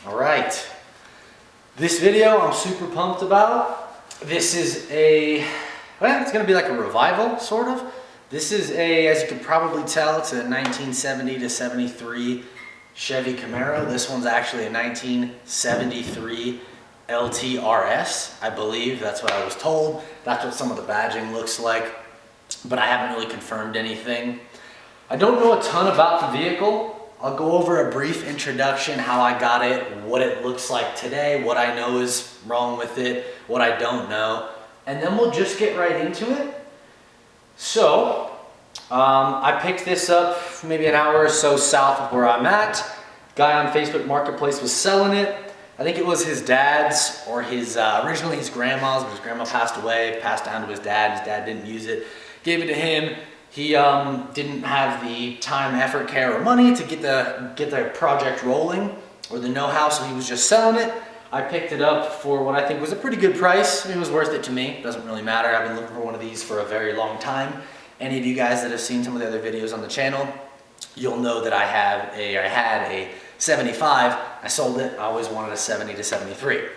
All right, this video I'm super pumped about. This is it's gonna be like a revival, sort of. This is as you can probably tell, it's a 1970 to 73 Chevy Camaro. This one's actually a 1973 LTRS, I believe. That's what I was told. That's what some of the badging looks like, but I haven't really confirmed anything. I don't know a ton about the vehicle. I'll go over a brief introduction, how I got it, what it looks like today, what I know is wrong with it, what I don't know, and then we'll just get right into it. So, I picked this up maybe an hour or so south of where I'm at. Guy on Facebook Marketplace was selling it. I think it was his dad's or his, originally his grandma's, but his grandma passed away, passed down to his dad. His dad didn't use it, gave it to him. He didn't have the time, effort, care, or money to get the project rolling or the know-how, so he was just selling it. I picked it up for what I think was a pretty good price. I mean, it was worth it to me. Doesn't really matter. I've been looking for one of these for a very long time. Any of you guys that have seen some of the other videos on the channel, you'll know that I had a 75. I sold it. I always wanted a 70 to 73.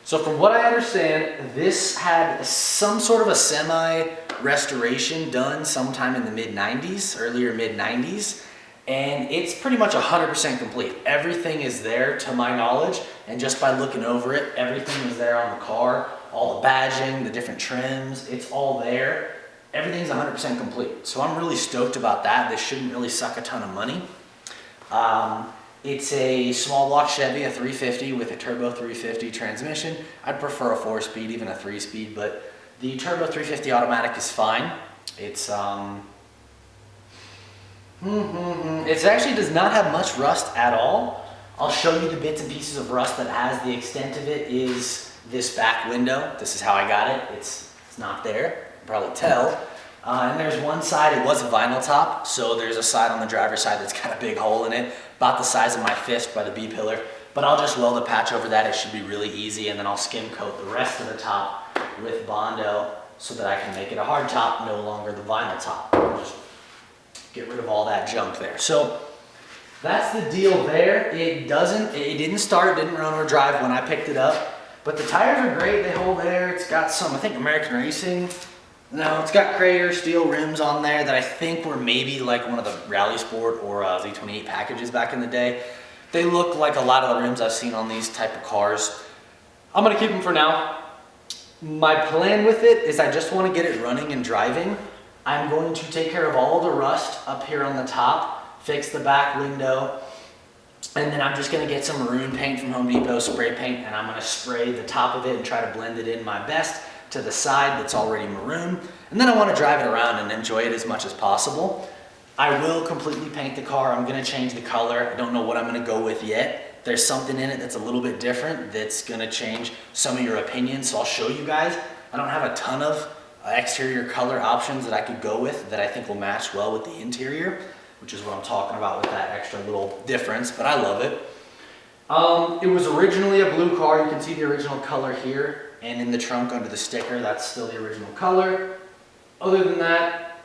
So from what I understand, this had some sort of a semi-restoration done sometime in the mid-90s, earlier mid-90s, and it's pretty much 100% complete. Everything is there to my knowledge, and just by looking over it, everything is there on the car. All the badging, the different trims, it's all there. Everything's 100% complete. So I'm really stoked about that. This shouldn't really suck a ton of money. It's a small block Chevy, a 350 with a turbo 350 transmission. I'd prefer a 4-speed, even a 3-speed, but the turbo 350 automatic is fine. It actually does not have much rust at all. I'll show you the bits and pieces of rust that has. The extent of it is this back window. This is how I got it. It's not there, you can probably tell. And there's one side, it was a vinyl top, so there's a side on the driver's side that's got a big hole in it, about the size of my fist by the B-pillar. But I'll just weld a patch over that. It should be really easy, and then I'll skim coat the rest of the top with Bondo so that I can make it a hard top, no longer the vinyl top. I'll just get rid of all that junk there. So that's the deal there. It didn't start, didn't run or drive when I picked it up, but the tires are great. They hold air. It's got some, I think, American Racing. No, it's got Crayer steel rims on there that I think were maybe like one of the Rally Sport or Z28 packages back in the day. They look like a lot of the rims I've seen on these type of cars. I'm gonna keep them for now. My plan with it is I just want to get it running and driving. I'm going to take care of all the rust up here on the top, fix the back window, and then I'm just gonna get some maroon paint from Home Depot, spray paint, and I'm gonna spray the top of it and try to blend it in my best to the side that's already maroon, and then I want to drive it around and enjoy it as much as possible. I will completely paint the car. I'm going to change the color. I don't know what I'm going to go with yet. There's something in it that's a little bit different that's going to change some of your opinions, so I'll show you guys. I don't have a ton of exterior color options that I could go with that I think will match well with the interior, which is what I'm talking about with that extra little difference, but I love it. It was originally a blue car. You can see the original color here. And in the trunk under the sticker, that's still the original color. Other than that,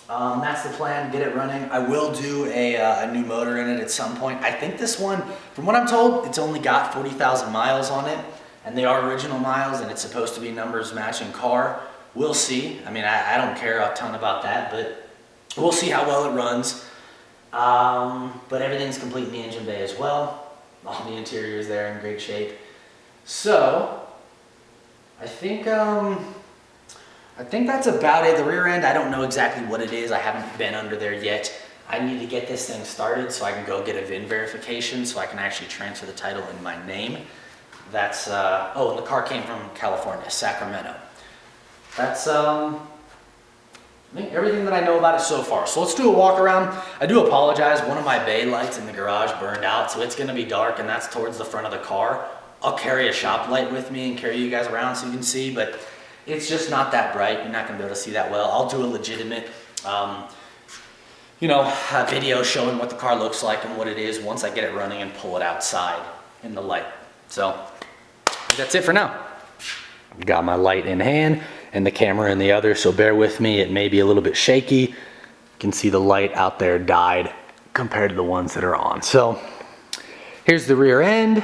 that's the plan, get it running. I will do a new motor in it at some point. I think this one, from what I'm told, it's only got 40,000 miles on it, and they are original miles, and it's supposed to be numbers matching car. We'll see. I mean, I don't care a ton about that, but we'll see how well it runs. But everything's complete in the engine bay as well. All the interior is there in great shape. So, I think that's about it. The rear end, I don't know exactly what it is. I haven't been under there yet. I need to get this thing started so I can go get a VIN verification so I can actually transfer the title in my name. That's, oh, and the car came from California, Sacramento. That's, I think everything that I know about it so far. So let's do a walk around. I do apologize. One of my bay lights in the garage burned out, so it's going to be dark, and that's towards the front of the car. I'll carry a shop light with me and carry you guys around so you can see, but it's just not that bright. You're not going to be able to see that well. I'll do a legitimate, a video showing what the car looks like and what it is once I get it running and pull it outside in the light. So that's it for now. I've got my light in hand and the camera in the other, so bear with me. It may be a little bit shaky. You can see the light out there died compared to the ones that are on. So Here's the rear end.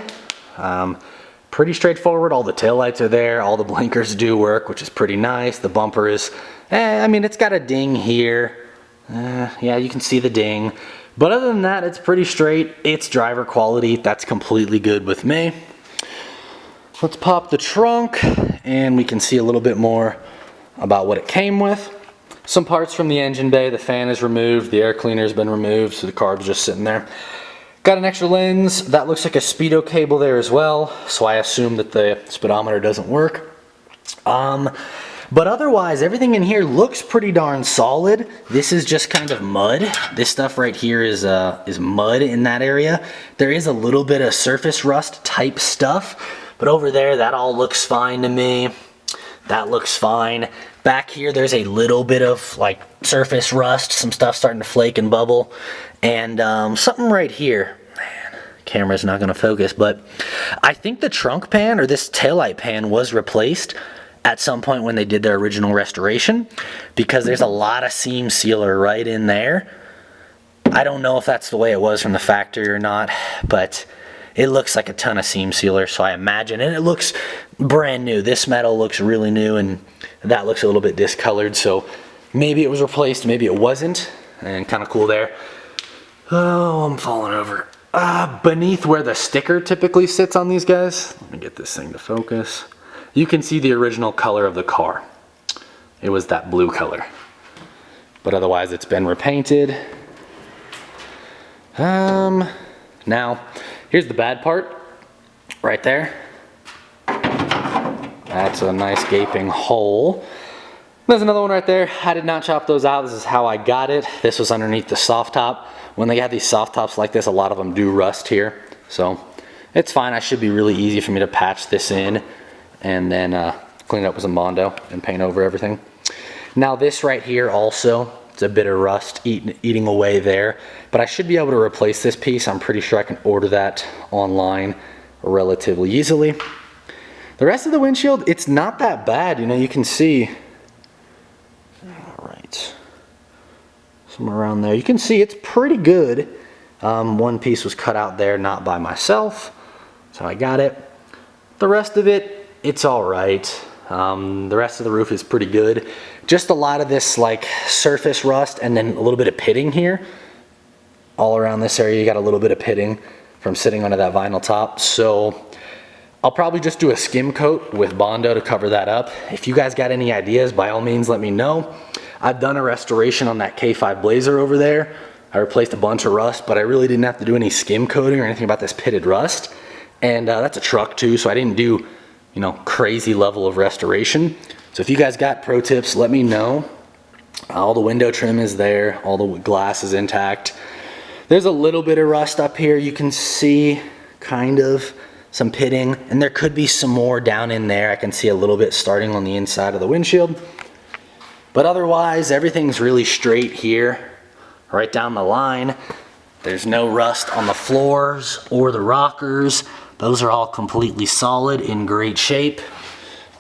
Pretty straightforward. All the taillights are there. All the blinkers do work, which is pretty nice. The bumper is, I mean, it's got a ding here. Yeah, you can see the ding. But other than that, it's pretty straight. It's driver quality. That's completely good with me. Let's pop the trunk and we can see a little bit more about what it came with. Some parts from the engine bay. The fan is removed. The air cleaner has been removed, so the carb's just sitting there. Got an extra lens. That looks like a speedo cable there as well, so I assume that the speedometer doesn't work. But otherwise, everything in here looks pretty darn solid. This is just kind of mud. This stuff right here is mud in that area. There is a little bit of surface rust type stuff, but over there, that all looks fine to me. That looks fine. Back here, there's a little bit of like surface rust, some stuff starting to flake and bubble, and something right here. Man, camera's not gonna focus, but I think the trunk pan or this taillight pan was replaced at some point when they did their original restoration, because there's a lot of seam sealer right in there. I don't know if that's the way it was from the factory or not, but it looks like a ton of seam sealer, so I imagine, and it looks brand new. This metal looks really new, and that looks a little bit discolored, so maybe it was replaced, maybe it wasn't, and kind of cool there. Oh, I'm falling over. Beneath where the sticker typically sits on these guys, let me get this thing to focus. You can see the original color of the car. It was that blue color. But otherwise it's been repainted. Now, here's the bad part. Right there. That's a nice gaping hole. There's another one right there. I did not chop those out. This is how I got it. This was underneath the soft top. When they have these soft tops like this, a lot of them do rust here. So it's fine. It should be really easy for me to patch this in and then clean it up with some Bondo and paint over everything. Now this right here also, it's a bit of rust eating away there, but I should be able to replace this piece. I'm pretty sure I can order that online relatively easily. The rest of the windshield, it's not that bad. You know, you can see, all right, somewhere around there. You can see it's pretty good. One piece was cut out there, not by myself, so I got it. The rest of it, it's all right. The rest of the roof is pretty good. Just a lot of this like surface rust and then a little bit of pitting here. All around this area, you got a little bit of pitting from sitting under that vinyl top. So I'll probably just do a skim coat with Bondo to cover that up. If you guys got any ideas, by all means, let me know. I've done a restoration on that K5 Blazer over there. I replaced a bunch of rust, but I really didn't have to do any skim coating or anything about this pitted rust. And that's a truck too, so I didn't do, you know, crazy level of restoration. So if you guys got pro tips, let me know. All the window trim is there, all the glass is intact. There's a little bit of rust up here, you can see kind of some pitting, and there could be some more down in there. I can see a little bit starting on the inside of the windshield. But otherwise, everything's really straight here, right down the line. There's no rust on the floors or the rockers. Those are all completely solid, in great shape.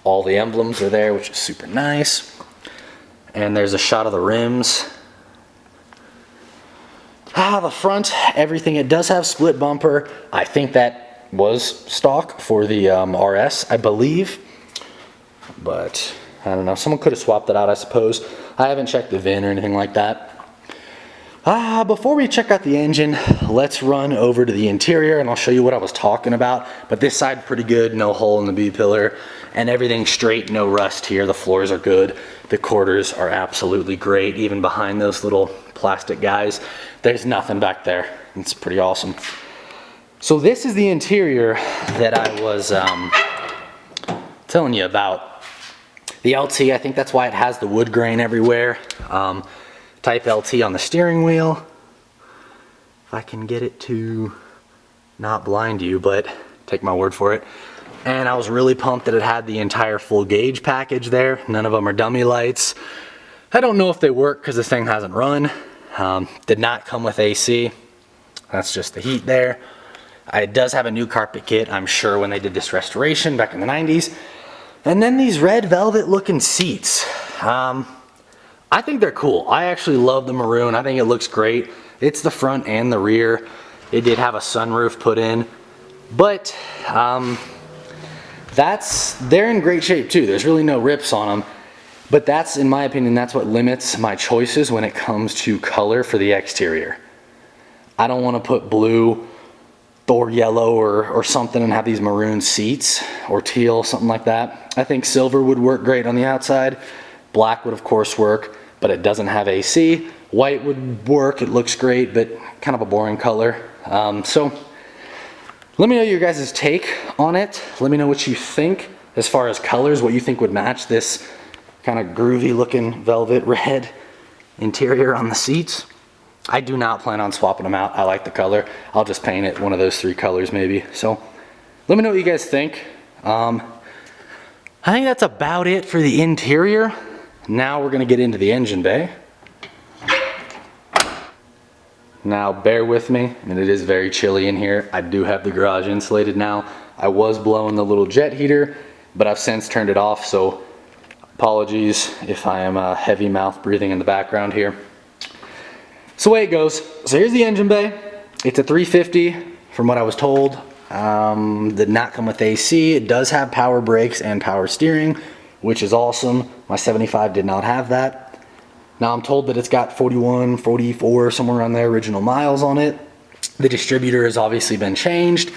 All the emblems are there, which is super nice. And there's a shot of the rims. The front, everything, it does have split bumper. I think that was stock for the RS, I believe. But I don't know, someone could have swapped that out, I suppose. I haven't checked the VIN or anything like that. Before we check out the engine, let's run over to the interior and I'll show you what I was talking about. But this side pretty good, no hole in the B-pillar, and everything's straight, no rust here. The floors are good. The quarters are absolutely great. Even behind those little plastic guys, there's nothing back there. It's pretty awesome. So this is the interior that I was telling you about. The LT, I think that's why it has the wood grain everywhere. Type LT on the steering wheel. If I can get it to not blind you, but take my word for it. And I was really pumped that it had the entire full gauge package there. None of them are dummy lights. I don't know if they work because this thing hasn't run. Did not come with AC. That's just the heat there. It does have a new carpet kit, I'm sure, when they did this restoration back in the 90s. And then these red velvet looking seats. I think they're cool. I actually love the maroon. I think it looks great. It's the front and the rear. It did have a sunroof put in. But they're in great shape too. There's really no rips on them. But that's, in my opinion, that's what limits my choices when it comes to color for the exterior. I don't want to put blue or yellow or something and have these maroon seats, or teal, something like that. I think silver would work great on the outside. Black would of course work, but it doesn't have AC. White would work, it looks great, but kind of a boring color. So let me know your guys' take on it. Let me know what you think as far as colors, what you think would match this kind of groovy looking velvet red interior on the seats. I do not plan on swapping them out. I like the color. I'll just paint it one of those 3 colors maybe. So let me know what you guys think. I think that's about it for the interior. Now we're gonna get into the engine bay. Now bear with me, and it is very chilly in here. I do have the garage insulated now. I was blowing the little jet heater, but I've since turned it off, so apologies if I am heavy mouth breathing in the background here. So away it goes. So here's the engine bay. It's a 350 from what I was told. Did not come with AC. It does have power brakes and power steering, which is awesome. My 75 did not have that. Now I'm told that it's got 41, 44, somewhere around there, original miles on it. The distributor has obviously been changed.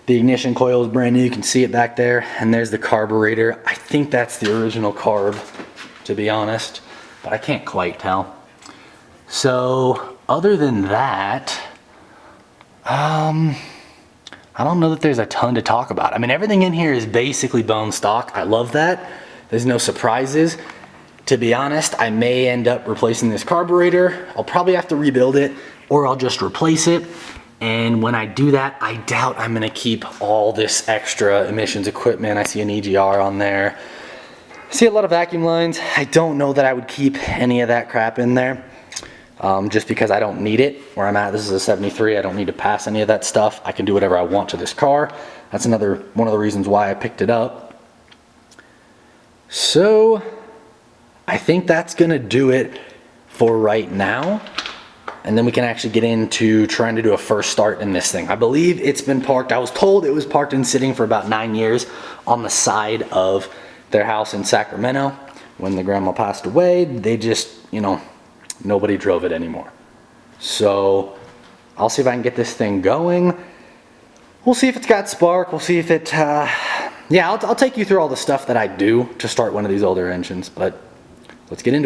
The ignition coil is brand new, you can see it back there. And there's the carburetor. I think that's the original carb, to be honest, but I can't quite tell. So other than that, I don't know that there's a ton to talk about. I mean, everything in here is basically bone stock. I love that. There's no surprises. To be honest, I may end up replacing this carburetor. I'll probably have to rebuild it, or I'll just replace it. And when I do that, I doubt I'm gonna keep all this extra emissions equipment. I see an EGR on there. I see a lot of vacuum lines. I don't know that I would keep any of that crap in there. Just because I don't need it. Where I'm at, this is a 73, I don't need to pass any of that stuff. I can do whatever I want to this car. That's another one of the reasons why I picked it up. So I think that's gonna do it for right now. And then we can actually get into trying to do a first start in this thing. I believe it's been parked, I was told it was parked and sitting for about 9 years on the side of their house in Sacramento. When the grandma passed away, they just, you know, nobody drove it anymore. So I'll see if I can get this thing going. We'll see if it's got spark. We'll see if it, yeah, I'll take you through all the stuff that I do to start one of these older engines, but let's get into it.